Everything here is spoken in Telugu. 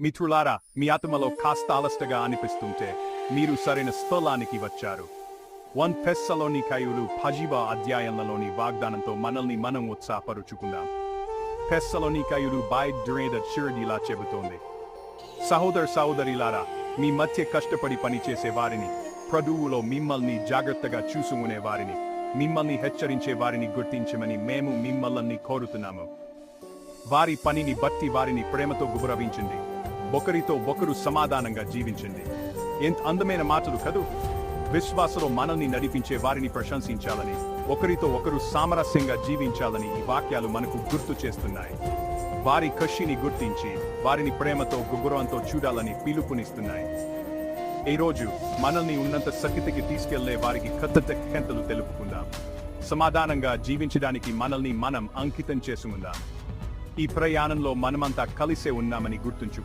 మిత్రులారా, మీ ఆత్మలో కాస్త అలసటగా అనిపిస్తుంటే మీరు సరైన స్థలానికి వచ్చారు. 1 తెస్సలోనికయులు 10వ అధ్యాయంలోని వాగ్దానంతో మనల్ని మనం ఉత్సాహపరుచుకుందాం. తెస్సలోనికయులు 2:8 ఇలా చెబుతోంది: సహోదరులారా, మీ మధ్య కష్టపడి పనిచేసే వారిని, ప్రభువులో మిమ్మల్ని జాగ్రత్తగా చూసుకునే వారిని, మిమ్మల్ని హెచ్చరించే వారిని గుర్తించమని మేము మిమ్మల్ని కోరుతున్నాము. వారి పనిని బట్టి వారిని ప్రేమతో గౌరవించండి. ఒకరితో ఒకరు సమాధానంగా జీవించండి. ఎంత అందమైన మాటలు కదూ! విశ్వాసంలో మనల్ని నడిపించే వారిని ప్రశంసించాలని, ఒకరితో ఒకరు సామరస్యంగా జీవించాలని ఈ వాక్యాలు మనకు గుర్తు చేస్తున్నాయి. వారి కృషిని గుర్తించి వారిని ప్రేమతో గౌరవంతో చూడాలని పిలుపునిస్తున్నాయి. ఈ రోజు మనల్ని ఉన్నత శక్తికి తీసుకెళ్లే వారికి కృతజ్ఞతలు తెలుపుకుందాం. సమాధానంగా జీవించడానికి మనల్ని మనం అంకితం చేసుకుందాం. ఈ ప్రయాణంలో మనమంతా కలిసే ఉన్నామని గుర్తుంచుకోండి.